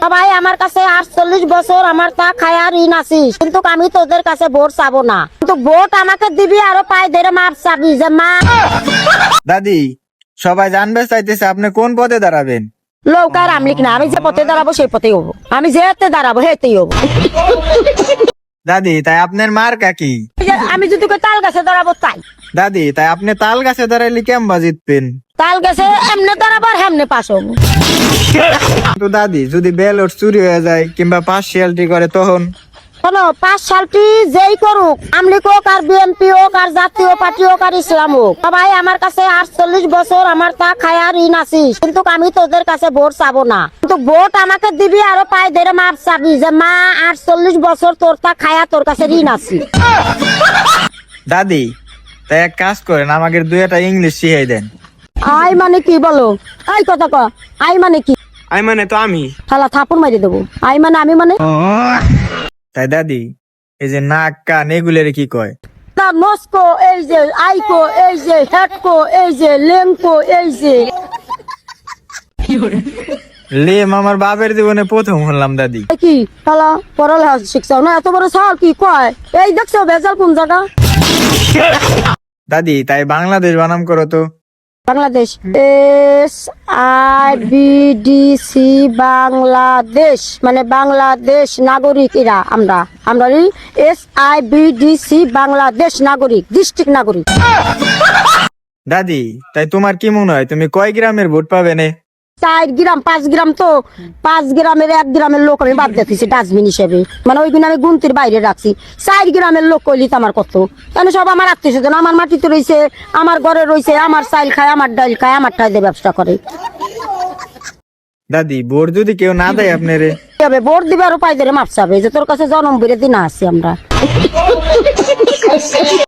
ভাই আমার কাছে 48 বছর আমার তা খায়া ঋণ আছিস, কিন্তু আমি তোদের কাছে ভোট চাবো না, কিন্তু ভোট আমাকে দিবি আরো পায়ে ধরে মাপ চাবি যে মা। দাদি, সবাই জানবে চাইতেছে আপনি কোন পদে দাঁড়াবেন। লৌকার আমলিক না, আমি যে পথে দাঁড়াবো সেই পথেই হবো, আমি যেতে দাঁড়াবো হেতেই হবো। দাদি, তাই আপনার মার কাকি? আমি যদি কই তাল গাছে দাঁড়াবো তাই। দাদি, তাই আপনি তাল গাছে দাঁড়াইলে কেমবা জিতবেন? তাল গাছে এমনি দাঁড়াবো আর হেমনে পাশ হবো। তো দাদি, যদি ব্যালট চুরি হয়ে যায় কিংবা পার্সিয়ালিটি করে তখন? শোনো, 5 সালটি যেই করুক, আমলিক হোক আর বিএনপি হোক আর জাতীয় পার্টি হোক আর ইসলাম হোক, ভাই আমার কাছে 48 বছর আমার তা খায়া ঋণ আছিস, কিন্তু আমি তোদের কাছে ভোট চাবো না, কিন্তু ভোট আমাকে দিবি আরো পায়ে ধরে মাপ চাবি যে মা 48 বছর তোর তা খায়া তোর কাছে ঋণ আছি। দাদি, তাই এক কাজ করেন, আমাকে 2টা ইংলিশ শিখাই দেন। আই মানে কি বলো? আই কথা ক। আই মানে কি? আই মানে তো আমি। শালা থাপড় মারি দেবো। আই মানে আমি মানে? তাই দাদি, এই যে নাক কান এগুলোর কি কয়? না, নস্কো এই যে, আইকো এই যে, হেডকো এই যে, লেংকো এই যে। লেম আমার বাপের জীবনে প্রথম শুনলাম দাদি। কি শালা পড়ালেখা শিখছাও না? এত বড় সাল কি কয়? এই দেখছো ভেজাল কোন জায়গা? দাদি, তাই বাংলাদেশ বানাম করো তো। বাংলাদেশ, SIBDC, বাংলাদেশ মানে বাংলাদেশ নাগরিক। এরা আমরা SIBDC বাংলাদেশ নাগরিক, ডিস্ট্রিক্ট নাগরিক। দাদি, তাই তোমার কি মনে হয় তুমি কয় গ্রামের ভোট পাবে নে? 4 গ্রাম 5 গ্রাম, তো 5 গ্রামের 1 গ্রামের লোক আমি বাদ দিতেছি ডাস্টবিন হিসেবে, মানে ওইগুলো আমি গুনতির বাইরে রাখছি। 4 গ্রামের লোক কইলি তো আমার কত, কেন সব আমার আত্মীয় স্বজন, আমার মাটিতে রয়েছে, আমার ঘরে রয়েছে, আমার চাইল খায়, আমার ডাল খায়, আমার ঠাই দিয়ে ব্যবসা করে। দাদি, ভোট যদি কেউ না দেয় আপনারে? কি হবে? ভোট দিবে আরো পাই ধরে মাপ চাবে যে তোর কাছে জনম বেড়ে দিন আসি আমরা।